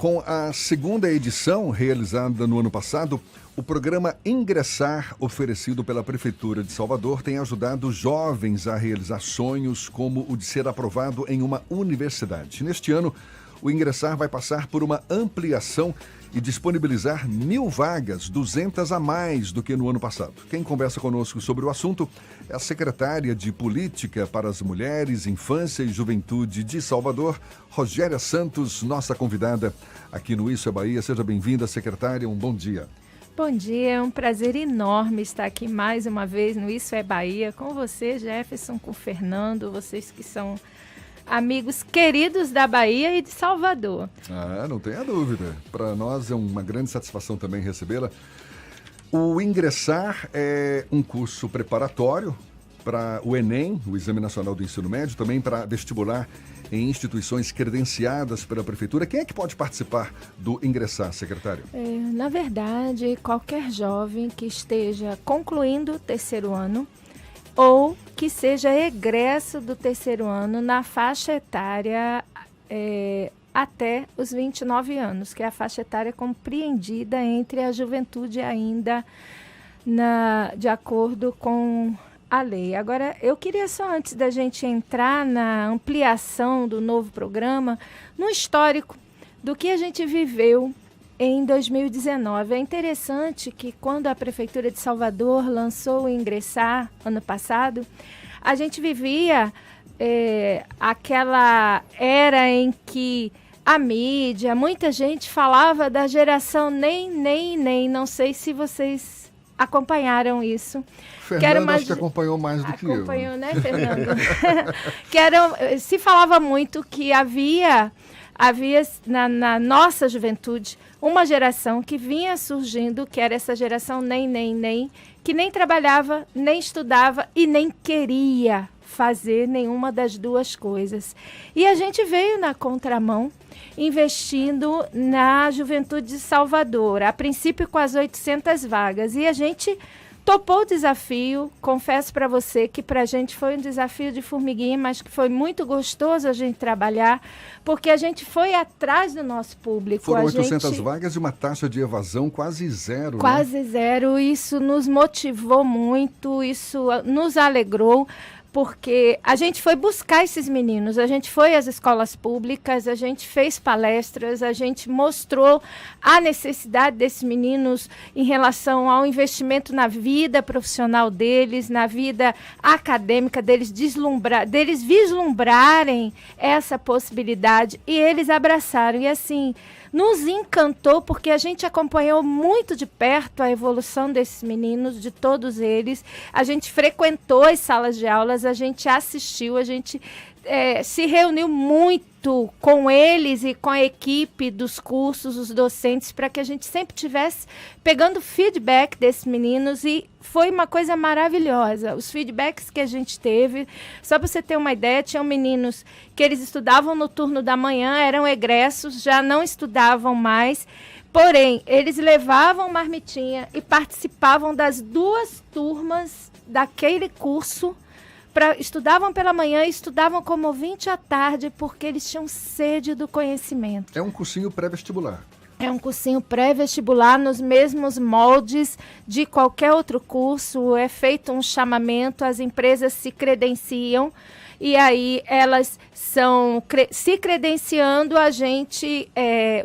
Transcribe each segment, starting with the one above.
Com a segunda edição, realizada no ano passado, o programa Ingressar, oferecido pela Prefeitura de Salvador, tem ajudado jovens a realizar sonhos como o de ser aprovado em uma universidade. Neste ano, o Ingressar vai passar por uma ampliação e disponibilizar 1.000 vagas, 200 a mais do que no ano passado. Quem conversa conosco sobre o assunto é a secretária de Política para as Mulheres, Infância e Juventude de Salvador, Rogéria Santos, nossa convidada aqui no Isso é Bahia. Seja bem-vinda, secretária, um bom dia. Bom dia, é um prazer enorme estar aqui mais uma vez no Isso é Bahia com você, Jefferson, com o Fernando, vocês que são amigos queridos da Bahia e de Salvador. Não tenha dúvida. Para nós é uma grande satisfação também recebê-la. O Ingressar é um curso preparatório para o Enem, o Exame Nacional do Ensino Médio, também para vestibular em instituições credenciadas pela Prefeitura. Quem é que pode participar do Ingressar, secretário? Na verdade, qualquer jovem que esteja concluindo o terceiro ano ou que seja egresso do terceiro ano na faixa etária até os 29 anos, que é a faixa etária compreendida entre a juventude ainda de acordo com a lei. Agora, eu queria só, antes da gente entrar na ampliação do novo programa, no histórico do que a gente viveu em 2019. É interessante que quando a Prefeitura de Salvador lançou o Ingressar ano passado, a gente vivia aquela era em que a mídia, muita gente falava da geração nem. Não sei se vocês acompanharam isso. Fernando acho que acompanhou mais do que eu. Acompanhou, né, Fernando? Se falava muito que havia na nossa juventude uma geração que vinha surgindo, que era essa geração nem, que nem trabalhava, nem estudava e nem queria fazer nenhuma das duas coisas. E a gente veio na contramão, investindo na juventude de Salvador, a princípio com as 800 vagas. E a gente topou o desafio. Confesso para você que para a gente foi um desafio de formiguinha, mas que foi muito gostoso a gente trabalhar, porque a gente foi atrás do nosso público. Foram 800 vagas e uma taxa de evasão quase zero. Quase zero. Isso nos motivou muito, isso nos alegrou, porque a gente foi buscar esses meninos, a gente foi às escolas públicas, a gente fez palestras, a gente mostrou a necessidade desses meninos em relação ao investimento na vida profissional deles, na vida acadêmica deles, deles vislumbrarem essa possibilidade, e eles abraçaram. E assim, nos encantou, porque a gente acompanhou muito de perto a evolução desses meninos, de todos eles. A gente frequentou as salas de aulas, a gente assistiu, a gente se reuniu muito com eles e com a equipe dos cursos, os docentes, para que a gente sempre estivesse pegando feedback desses meninos, e foi uma coisa maravilhosa. Os feedbacks que a gente teve, só para você ter uma ideia, tinham meninos que eles estudavam no turno da manhã, eram egressos, já não estudavam mais, porém, eles levavam marmitinha e participavam das duas turmas daquele curso. Estudavam pela manhã e estudavam como ouvinte à tarde, porque eles tinham sede do conhecimento. É um cursinho pré-vestibular. É um cursinho pré-vestibular nos mesmos moldes de qualquer outro curso. É feito um chamamento, as empresas se credenciam e aí elas se credenciando,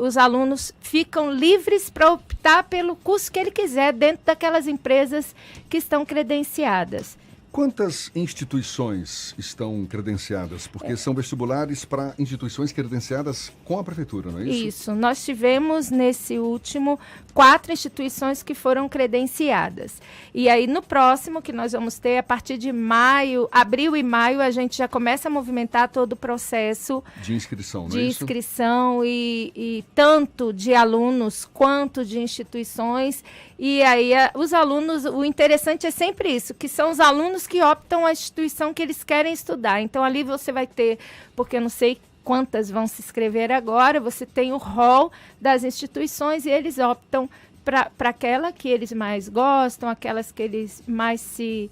os alunos ficam livres para optar pelo curso que ele quiser dentro daquelas empresas que estão credenciadas. Quantas instituições estão credenciadas? Porque são vestibulares para instituições credenciadas com a Prefeitura, não é isso? Isso. Nós tivemos, nesse último, 4 instituições que foram credenciadas. E aí, no próximo, que nós vamos ter, a partir de maio, abril e maio, a gente já começa a movimentar todo o processo de inscrição, não é de isso? inscrição e tanto de alunos quanto de instituições. E aí, os alunos, o interessante é sempre isso, que são os alunos que optam a instituição que eles querem estudar. Então, ali você vai ter, porque eu não sei quantas vão se inscrever agora, você tem o rol das instituições e eles optam para aquela que eles mais gostam, aquelas que eles mais se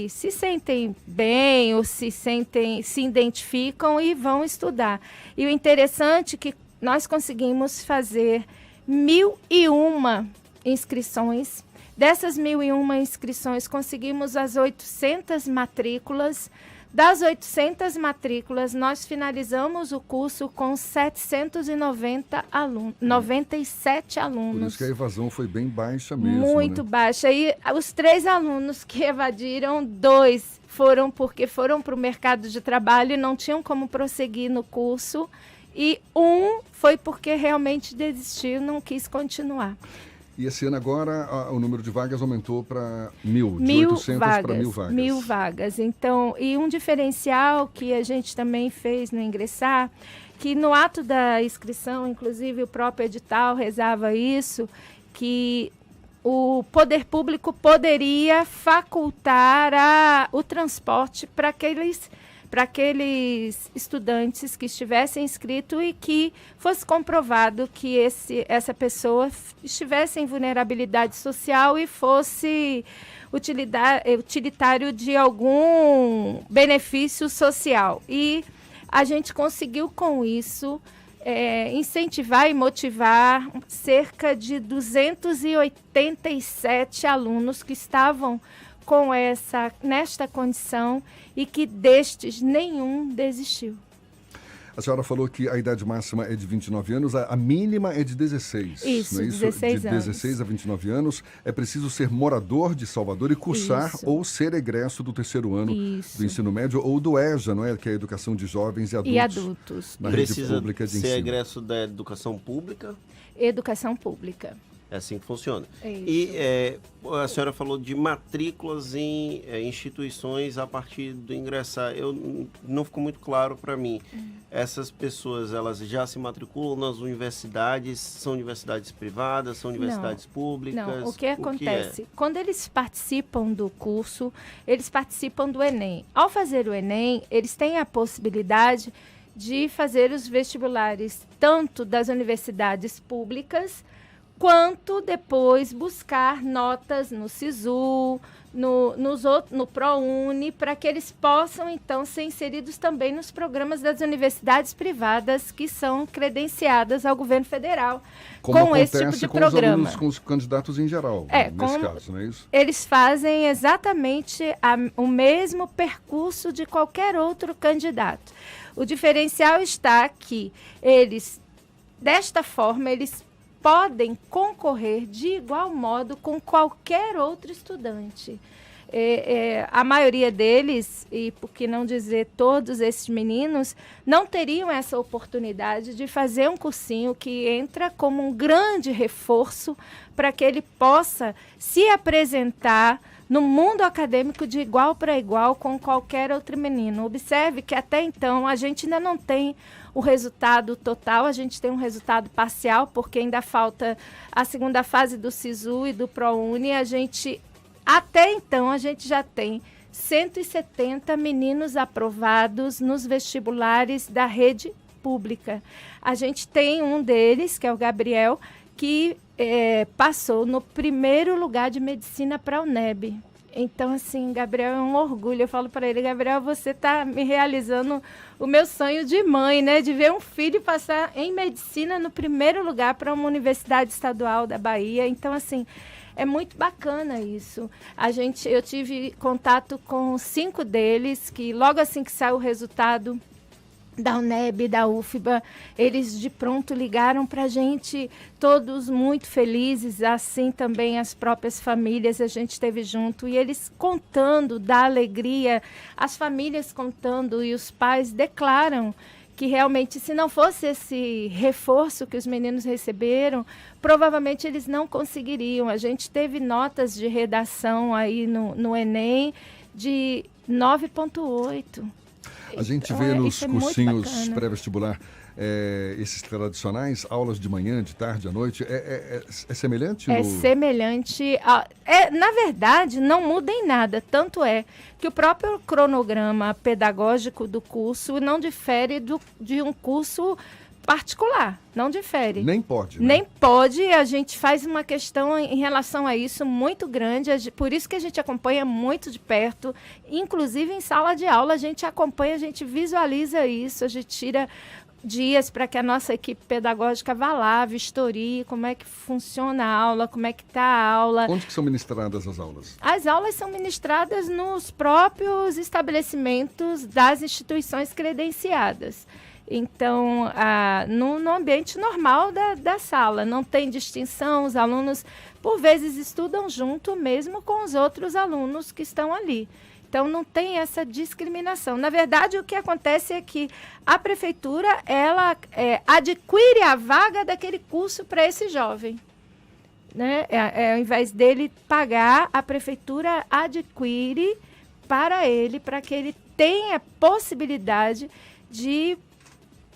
sentem bem ou se identificam e vão estudar. E o interessante é que nós conseguimos fazer 1.001 inscrições. Dessas 1.001 inscrições, conseguimos as 800 matrículas. Das 800 matrículas, nós finalizamos o curso com 790 alunos, 97 alunos. Por isso que a evasão foi bem baixa mesmo. Muito baixa. E os 3 alunos que evadiram, 2 foram porque foram para o mercado de trabalho e não tinham como prosseguir no curso. E 1 foi porque realmente desistiu, não quis continuar. E esse ano agora o número de vagas aumentou para 1.000, de 800 para 1.000 vagas. 1.000 vagas. Então, e um diferencial que a gente também fez no Ingressar, que no ato da inscrição, inclusive o próprio edital rezava isso, que o poder público poderia facultar o transporte para aqueles estudantes que estivessem inscritos e que fosse comprovado que essa pessoa estivesse em vulnerabilidade social e fosse utilitário de algum benefício social. E a gente conseguiu, com isso, incentivar e motivar cerca de 287 alunos que estavam nesta condição e que destes nenhum desistiu. A senhora falou que a idade máxima é de 29 anos, a mínima é de 16. Isso, não é isso? 16 anos. De 16 a 29 anos, é preciso ser morador de Salvador e cursar ou ser egresso do 3º ano do ensino médio ou do EJA, não é? Que é a Educação de Jovens e Adultos. Na rede pública de ensino. Precisa ser egresso da educação pública? Educação pública. É assim que funciona. Isso. E a senhora falou de matrículas em instituições a partir do ingressar. Não ficou muito claro para mim. Essas pessoas, elas já se matriculam nas universidades? São universidades privadas? São universidades públicas? Não, o que acontece? Quando eles participam do curso, eles participam do Enem. Ao fazer o Enem, eles têm a possibilidade de fazer os vestibulares tanto das universidades públicas quanto depois buscar notas no SISU, no ProUni, para que eles possam, então, ser inseridos também nos programas das universidades privadas que são credenciadas ao governo federal com esse tipo de programa. Os alunos, com os candidatos em geral, nesse caso, não é isso? Eles fazem exatamente o mesmo percurso de qualquer outro candidato. O diferencial está que desta forma, eles podem concorrer de igual modo com qualquer outro estudante. A maioria deles, e por que não dizer todos esses meninos, não teriam essa oportunidade de fazer um cursinho que entra como um grande reforço para que ele possa se apresentar no mundo acadêmico de igual para igual com qualquer outro menino. Observe que até então a gente ainda não tem o resultado total, a gente tem um resultado parcial, porque ainda falta a segunda fase do SISU e do ProUni. Até então, a gente já tem 170 meninos aprovados nos vestibulares da rede pública. A gente tem um deles, que é o Gabriel, que passou no 1º lugar de medicina para a UNEB. Então, assim, Gabriel é um orgulho. Eu falo para ele, Gabriel, você está me realizando o meu sonho de mãe, né? De ver um filho passar em medicina no 1º lugar para uma universidade estadual da Bahia. Então, assim, é muito bacana isso. Eu tive contato com 5 deles, que logo assim que saiu o resultado da UNEB, da UFBA, eles de pronto ligaram para a gente, todos muito felizes, assim também as próprias famílias, a gente esteve junto, e eles contando da alegria, as famílias contando, e os pais declaram que realmente, se não fosse esse reforço que os meninos receberam, provavelmente eles não conseguiriam. A gente teve notas de redação aí no Enem de 9,8. A gente vê nos cursinhos pré-vestibular esses tradicionais, aulas de manhã, de tarde, à noite, é semelhante? É semelhante. Na verdade, não muda em nada. Tanto é que o próprio cronograma pedagógico do curso não difere de um curso particular, não difere. Nem pode, né? Nem pode, a gente faz uma questão em relação a isso muito grande, por isso que a gente acompanha muito de perto, inclusive em sala de aula a gente acompanha, a gente visualiza isso, a gente tira dias para que a nossa equipe pedagógica vá lá, vistorie como é que funciona a aula, como é que está a aula. Onde que são ministradas as aulas? As aulas são ministradas nos próprios estabelecimentos das instituições credenciadas. Então, no ambiente normal da sala, não tem distinção, os alunos, por vezes, estudam junto mesmo com os outros alunos que estão ali. Então, não tem essa discriminação. Na verdade, o que acontece é que a prefeitura, ela adquire a vaga daquele curso para esse jovem. Né? Ao invés dele pagar, a prefeitura adquire para ele, para que ele tenha possibilidade de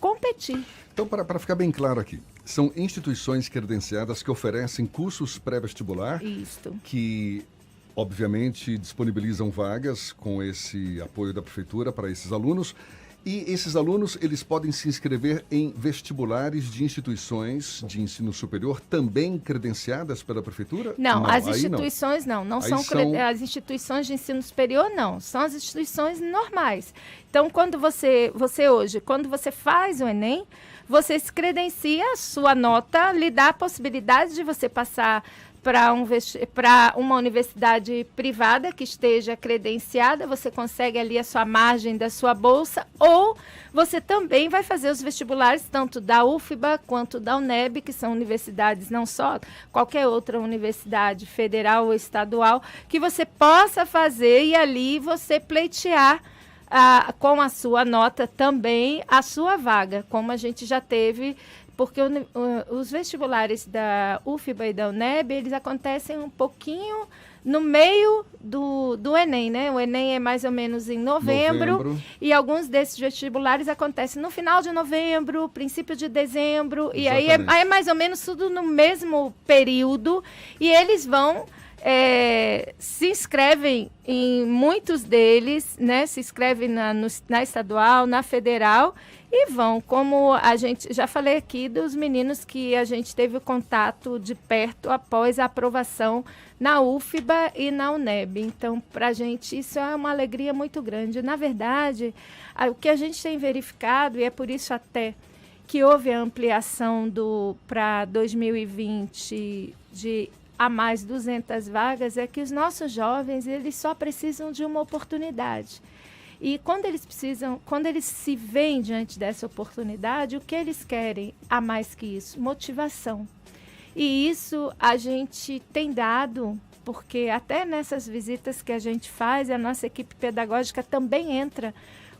competir. Então, para ficar bem claro aqui, são instituições credenciadas que oferecem cursos pré-vestibular, que obviamente disponibilizam vagas com esse apoio da prefeitura para esses alunos. E esses alunos, eles podem se inscrever em vestibulares de instituições de ensino superior também credenciadas pela prefeitura? Não, as instituições não são as instituições de ensino superior, não. São as instituições normais. Então, quando você hoje, quando você faz o Enem, você se credencia, a sua nota lhe dá a possibilidade de você passar para uma universidade privada que esteja credenciada, você consegue ali a sua margem da sua bolsa, ou você também vai fazer os vestibulares tanto da UFBA quanto da UNEB, que são universidades, não só qualquer outra universidade federal ou estadual, que você possa fazer e ali você pleitear com a sua nota também a sua vaga, como a gente já teve. Porque os vestibulares da UFBA e da UNEB, eles acontecem um pouquinho no meio do Enem, né? O Enem é mais ou menos em novembro. E alguns desses vestibulares acontecem no final de novembro, princípio de dezembro, e aí é mais ou menos tudo no mesmo período, e eles vão... se inscrevem em muitos deles, né? Se inscrevem na estadual, na federal, e vão, como a gente, já falei aqui dos meninos que a gente teve o contato de perto após a aprovação na UFBA e na UNEB. Então, para a gente, isso é uma alegria muito grande. Na verdade, o que a gente tem verificado, e é por isso até que houve a ampliação para 2020 de a mais 200 vagas, é que os nossos jovens, eles só precisam de uma oportunidade. E quando eles se veem diante dessa oportunidade, o que eles querem a mais que isso? Motivação. E isso a gente tem dado, porque até nessas visitas que a gente faz, a nossa equipe pedagógica também entra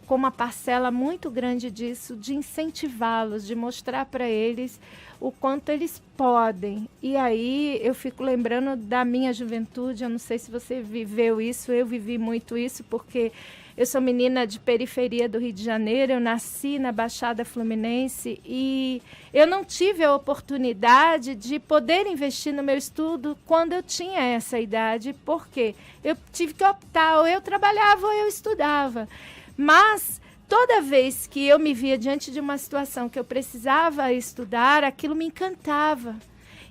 com uma parcela muito grande disso, de incentivá-los, de mostrar para eles o quanto eles podem. E aí eu fico lembrando da minha juventude, eu não sei se você viveu isso, eu vivi muito isso, porque eu sou menina de periferia do Rio de Janeiro, eu nasci na Baixada Fluminense e eu não tive a oportunidade de poder investir no meu estudo quando eu tinha essa idade, porque eu tive que optar, ou eu trabalhava ou eu estudava. Mas toda vez que eu me via diante de uma situação que eu precisava estudar, aquilo me encantava.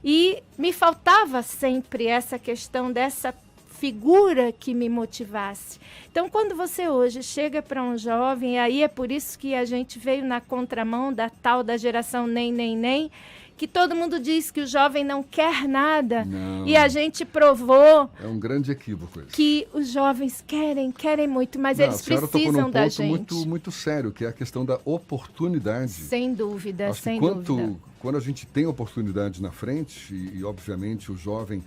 E me faltava sempre essa questão dessa figura que me motivasse. Então, quando você hoje chega para um jovem, e aí é por isso que a gente veio na contramão da tal da geração nem, que todo mundo diz que o jovem não quer nada. Não. E a gente provou... É um grande equívoco isso. Que os jovens querem muito, mas eles precisam da gente. Muito, muito sério, que é a questão da oportunidade. Sem dúvida, Acho sem que dúvida. Quando a gente tem oportunidade na frente, e obviamente o jovem,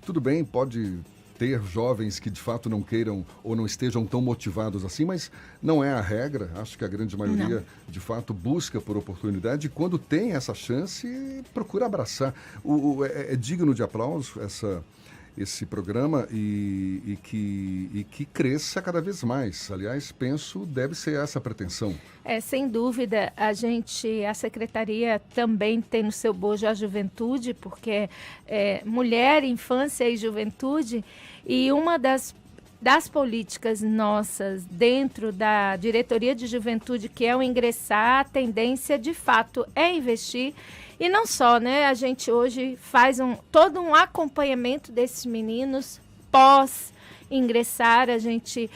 tudo bem, pode ter jovens que de fato não queiram ou não estejam tão motivados assim, mas não é a regra. Acho que a grande maioria, de fato, busca por oportunidade e quando tem essa chance, procura abraçar. É digno de aplauso esse programa e que cresça cada vez mais. Aliás, penso, deve ser essa a pretensão. Sem dúvida, a Secretaria também tem no seu bojo a juventude, porque é mulher, infância e juventude, e uma das políticas nossas dentro da diretoria de juventude, que é o ingressar, a tendência de fato é investir. E não só, né? A gente hoje faz todo um acompanhamento desses meninos pós ingressar, a gente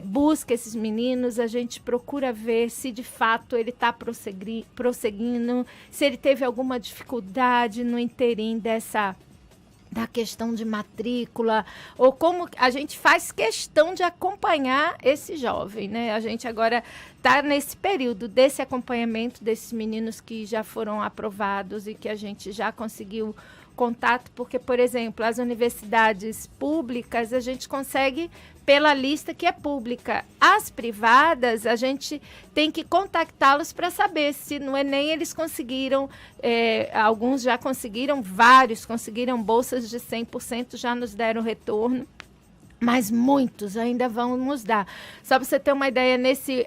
busca esses meninos, a gente procura ver se de fato ele está prosseguindo, se ele teve alguma dificuldade no interim da questão de matrícula, ou como a gente faz questão de acompanhar esse jovem, né? A gente agora está nesse período desse acompanhamento desses meninos que já foram aprovados e que a gente já conseguiu contato, porque, por exemplo, as universidades públicas a gente consegue pela lista que é pública. As privadas, a gente tem que contactá-los para saber se no Enem eles conseguiram, alguns já conseguiram, vários conseguiram bolsas de 100%, já nos deram retorno. Mas muitos ainda vão nos dar. Só para você ter uma ideia,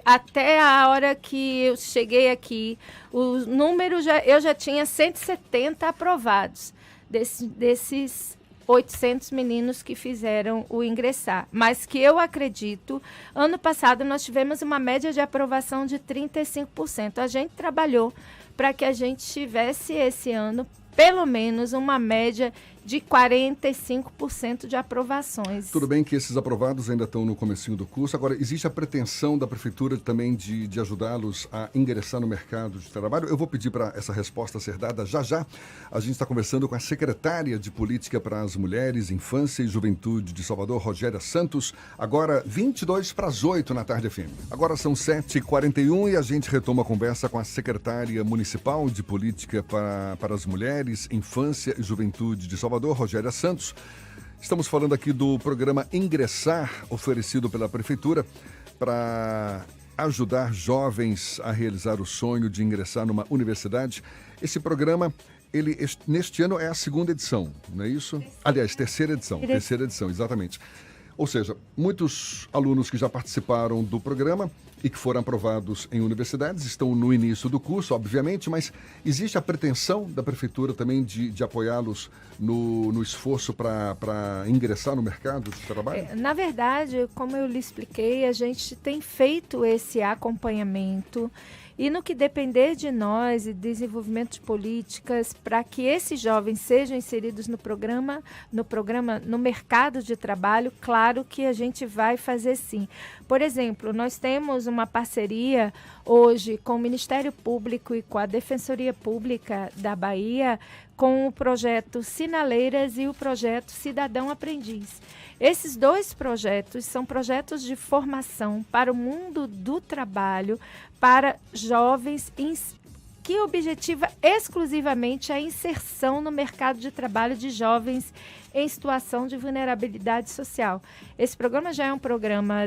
até a hora que eu cheguei aqui, o número eu já tinha 170 aprovados desses 800 meninos que fizeram o ingressar. Mas que eu acredito, ano passado nós tivemos uma média de aprovação de 35%. A gente trabalhou para que a gente tivesse esse ano pelo menos uma média de 45% de aprovações. Tudo bem que esses aprovados ainda estão no comecinho do curso. Agora, existe a pretensão da Prefeitura também de ajudá-los a ingressar no mercado de trabalho? Eu vou pedir para essa resposta ser dada já já. A gente está conversando com a secretária de Política para as Mulheres, Infância e Juventude de Salvador, Rogéria Santos. Agora, 7:22 na tarde FM. Agora são 7h41 e a gente retoma a conversa com a secretária municipal de Política para as Mulheres, Infância e Juventude de Salvador, Rogéria Santos. Estamos falando aqui do programa Ingressar, oferecido pela Prefeitura para ajudar jovens a realizar o sonho de ingressar numa universidade. Esse programa, neste ano é a segunda edição, não é isso? Aliás, terceira edição, exatamente. Ou seja, muitos alunos que já participaram do programa e que foram aprovados em universidades estão no início do curso, obviamente, mas existe a pretensão da Prefeitura também de apoiá-los no esforço para ingressar no mercado de trabalho? Na verdade, como eu lhe expliquei, a gente tem feito esse acompanhamento e no que depender de nós e desenvolvimento de políticas para que esses jovens sejam inseridos no mercado de trabalho, claro que a gente vai fazer sim. Por exemplo, nós temos uma parceria hoje com o Ministério Público e com a Defensoria Pública da Bahia com o projeto Sinaleiras e o projeto Cidadão Aprendiz. Esses dois projetos são projetos de formação para o mundo do trabalho, para jovens que objetiva exclusivamente a inserção no mercado de trabalho de jovens em situação de vulnerabilidade social. Esse programa já é um programa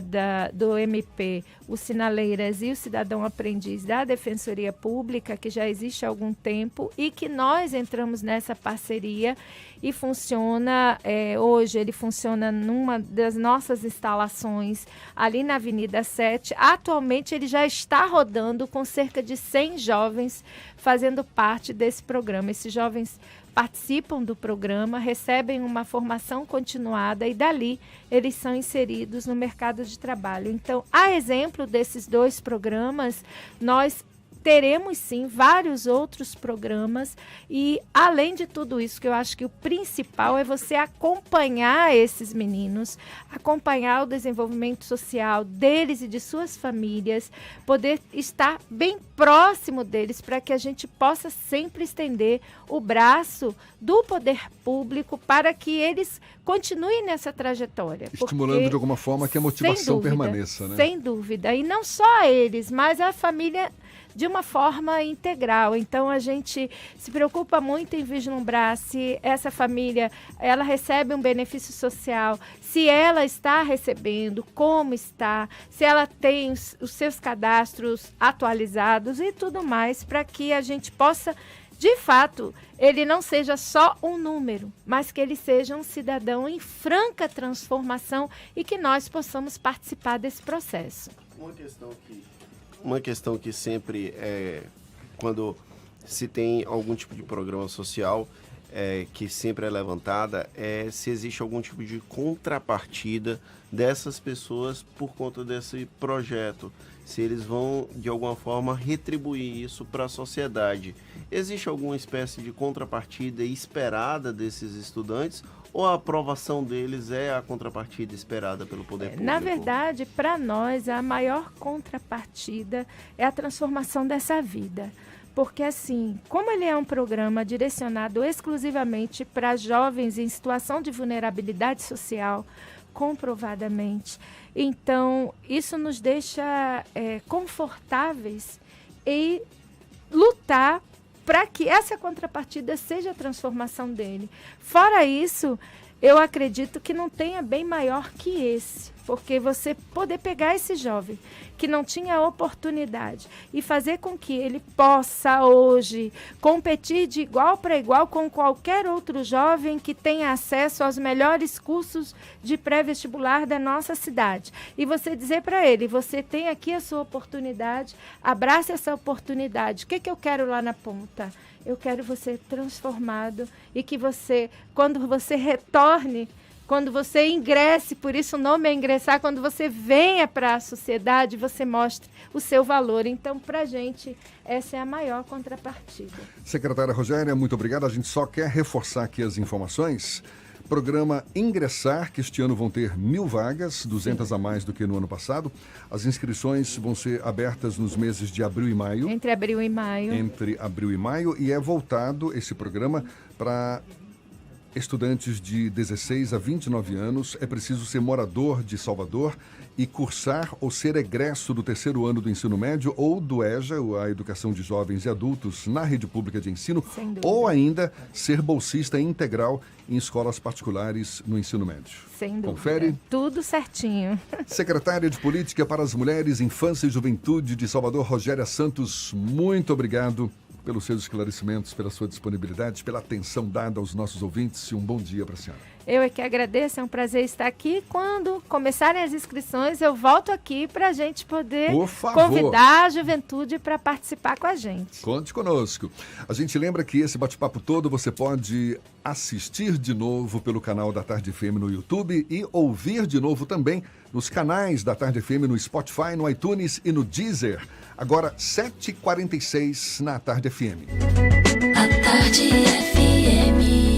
do MP, o Sinaleiras e o Cidadão Aprendiz da Defensoria Pública, que já existe há algum tempo e que nós entramos nessa parceria e funciona, hoje ele funciona numa das nossas instalações ali na Avenida 7. Atualmente ele já está rodando com cerca de 100 jovens fazendo parte desse programa. Esses jovens participam do programa, recebem uma formação continuada e dali eles são inseridos no mercado de trabalho. Então, a exemplo desses dois programas, nós teremos sim vários outros programas e além de tudo isso, que eu acho que o principal é você acompanhar esses meninos, acompanhar o desenvolvimento social deles e de suas famílias, poder estar bem próximo deles para que a gente possa sempre estender o braço do poder público para que eles continuem nessa trajetória. Estimulando de alguma forma que a motivação permaneça, né? Sem dúvida. E não só eles, mas a família de uma forma integral. Então, a gente se preocupa muito em vislumbrar se essa família ela recebe um benefício social, se ela está recebendo, como está, se ela tem os seus cadastros atualizados e tudo mais, para que a gente possa, de fato, ele não seja só um número, mas que ele seja um cidadão em franca transformação e que nós possamos participar desse processo. Uma questão que sempre, quando se tem algum tipo de programa social, que sempre é levantada, é se existe algum tipo de contrapartida dessas pessoas por conta desse projeto. Se eles vão, de alguma forma, retribuir isso para a sociedade. Existe alguma espécie de contrapartida esperada desses estudantes ou a aprovação deles é a contrapartida esperada pelo poder público? Na verdade, para nós, a maior contrapartida é a transformação dessa vida. Porque, assim, como ele é um programa direcionado exclusivamente para jovens em situação de vulnerabilidade social, comprovadamente, então, isso nos deixa confortáveis e lutar para que essa contrapartida seja a transformação dele. Fora isso, eu acredito que não tenha bem maior que esse, porque você poder pegar esse jovem que não tinha oportunidade e fazer com que ele possa hoje competir de igual para igual com qualquer outro jovem que tenha acesso aos melhores cursos de pré-vestibular da nossa cidade. E você dizer para ele, você tem aqui a sua oportunidade, abrace essa oportunidade. O que eu quero lá na ponta? Eu quero você transformado e que você, quando você retorne, quando você ingresse, por isso o nome é ingressar, quando você venha para a sociedade, você mostre o seu valor. Então, para a gente, essa é a maior contrapartida. Secretária Rogéria, muito obrigado. A gente só quer reforçar aqui as informações. Programa Ingressar, que este ano vão ter 1.000 vagas, 200 a mais do que no ano passado. As inscrições vão ser abertas nos meses de abril e maio. Entre abril e maio. Entre abril e maio. E é voltado esse programa para estudantes de 16 a 29 anos. É preciso ser morador de Salvador e cursar ou ser egresso do º ano do ensino médio ou do EJA, a Educação de Jovens e Adultos, na rede pública de ensino, ou ainda ser bolsista integral em escolas particulares no ensino médio. Sem dúvida. Confere? Tudo certinho. Secretária de Política para as Mulheres, Infância e Juventude de Salvador, Rogéria Santos, muito obrigado pelos seus esclarecimentos, pela sua disponibilidade, pela atenção dada aos nossos ouvintes e um bom dia para a senhora. Eu é que agradeço, é um prazer estar aqui. Quando começarem as inscrições, eu volto aqui para a gente poder convidar a juventude para participar com a gente. Conte conosco. A gente lembra que esse bate-papo todo você pode assistir de novo pelo canal da Tarde FM no YouTube e ouvir de novo também nos canais da Tarde FM no Spotify, no iTunes e no Deezer. Agora, 7h46 na Tarde FM. A Tarde FM.